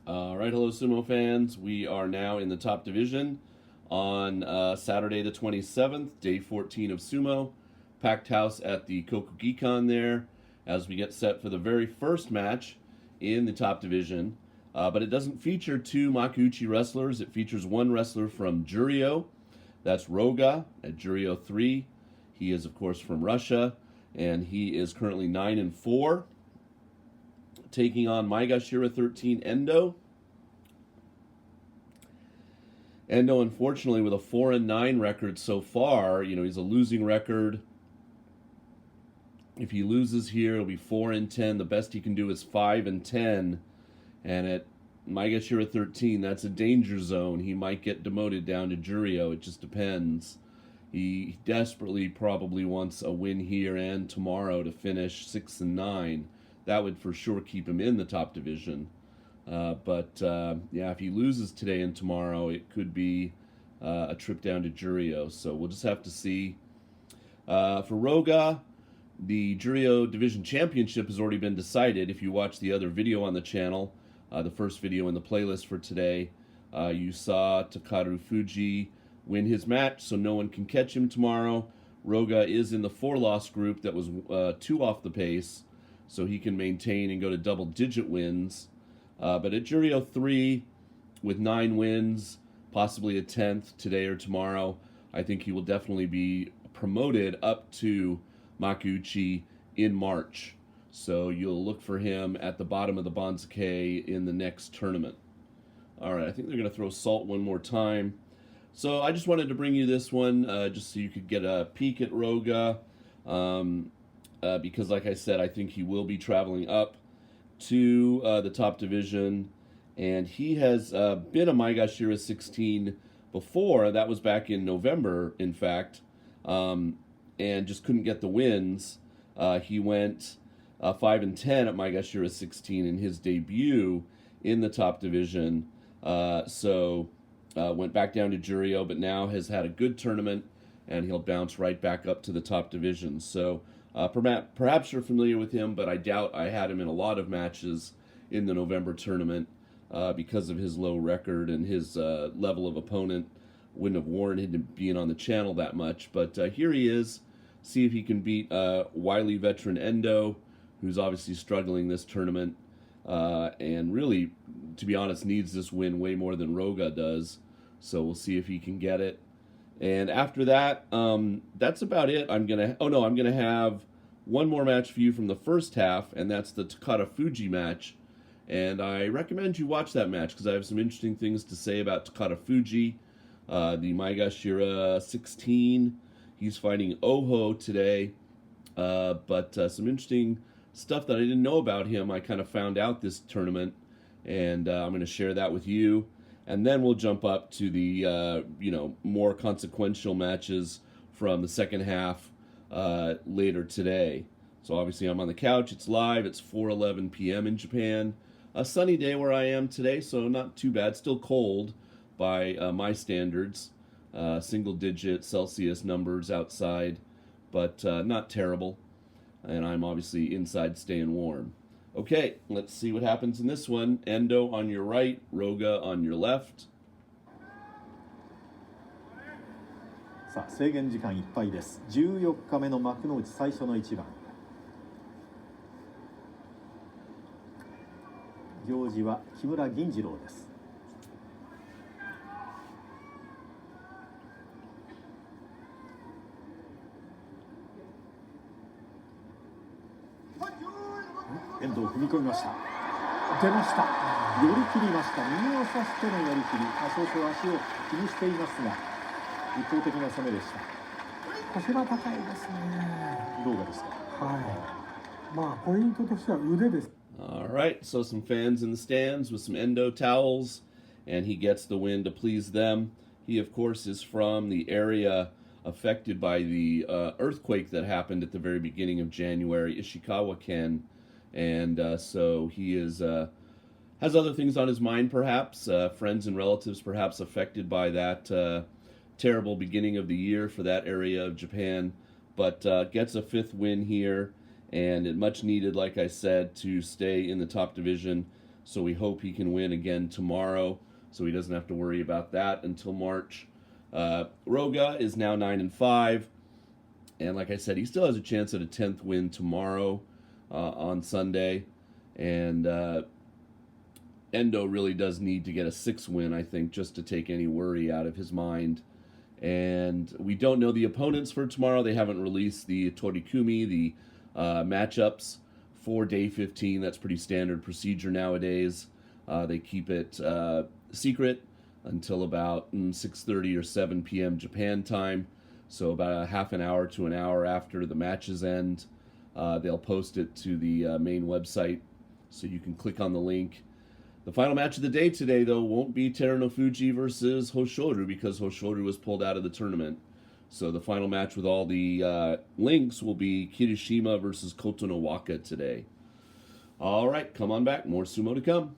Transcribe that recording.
All right, hello sumo fans. We are now in the top division on Saturday the 27th, day 14 of sumo. Packed house at the Kokugikan there as we get set for the very first match in the top division. But it doesn't feature two Makuuchi wrestlers. It features one wrestler from Juryo. That's Roga at Juryo 3. He is, of course, from Russia, and he is currently 9-4. Taking on M13 Endo. Endo, unfortunately, with a 4-9 record so far, he's a losing record. If he loses here, it'll be 4-10. The best he can do is 5-10. And at M13, that's a danger zone. He might get demoted down to Juryo. It just depends. He desperately probably wants a win here and tomorrow to finish 6-9. That would for sure keep him in the top division. But if he loses today and tomorrow, it could be a trip down to Juryo. So we'll just have to see. For Roga, the Juryo Division Championship has already been decided. If you watch the other video on the channel, the first video in the playlist for today, you saw Takaru Fuji win his match, so no one can catch him tomorrow. Roga is in the 4-loss group that was 2 off the pace, so he can maintain and go to double-digit wins. But at Juryo 3, with 9 wins, possibly a 10th today or tomorrow, I think he will definitely be promoted up to Makuuchi in March. So you'll look for him at the bottom of the Banzuke in the next tournament. All right, I think they're going to throw salt one more time. So I just wanted to bring you this one just so you could get a peek at Roga. Because like I said, I think he will be traveling up to the top division, and he has been a Maegashira 16 before. That was back in November, in fact, and just couldn't get the wins. He went 5-10 at Maegashira 16 in his debut in the top division. Went back down to Juryo, but now has had a good tournament, and he'll bounce right back up to the top division. So perhaps you're familiar with him, but I doubt I had him in a lot of matches in the November tournament because of his low record and his level of opponent. Wouldn't have warranted him being on the channel that much. But here he is. See if he can beat wily veteran Endo, who's obviously struggling this tournament and really, to be honest, needs this win way more than Roga does. So we'll see if he can get it. And after that, that's about it. I'm gonna have one more match for you from the first half, and that's the Takara Fuji match. And I recommend you watch that match because I have some interesting things to say about Takara Fuji, the Maegashira 16. He's fighting Oho today, but some interesting stuff that I didn't know about him. I kind of found out this tournament, and I'm going to share that with you. And then we'll jump up to the more consequential matches from the second half later today. So obviously I'm on the couch. It's live. It's 4:11 p.m. in Japan. A sunny day where I am today, so not too bad. Still cold by my standards. Single-digit Celsius numbers outside, but not terrible. And I'm obviously inside staying warm. Okay, let's see what happens in this one. Endo on your right, Roga on your left. さあ制限時間いっぱいです。14日目の幕の内最初の一番。行司は木村銀次郎です。遠藤踏み込みました。出ました。寄り切りました。右を差しての寄り切り。少々足を気にしていますが、一方的な攻めでした。腰が高いですね。どうですか。はい。まあポイントとしては腕です。All right, so some fans in the stands with some Endo towels, and he gets the win to please them. He, of course, is from the area affected by the earthquake that happened at the very beginning of January, Ishikawa-ken. And so he is has other things on his mind, perhaps, friends and relatives perhaps affected by that terrible beginning of the year for that area of Japan, but gets a 5th win here, and it much needed, like I said, to stay in the top division. So we hope he can win again tomorrow, so he doesn't have to worry about that until March. Roga is now 9-5, and like I said, he still has a chance at a 10th win tomorrow on Sunday. And Endo really does need to get a 6th win, I think, just to take any worry out of his mind. And we don't know the opponents for tomorrow. They haven't released the Torikumi, the matchups for day 15. That's pretty standard procedure nowadays. They keep it secret until about 6:30 or 7 p.m. Japan time. So about a half an hour to an hour after the matches end, they'll post it to the main website, so you can click on the link. The final match of the day today, though, won't be Terunofuji versus Hoshoru, because Hoshoru was pulled out of the tournament. So the final match with all the links will be Kirishima versus Kotonowaka today. All right, come on back. More sumo to come.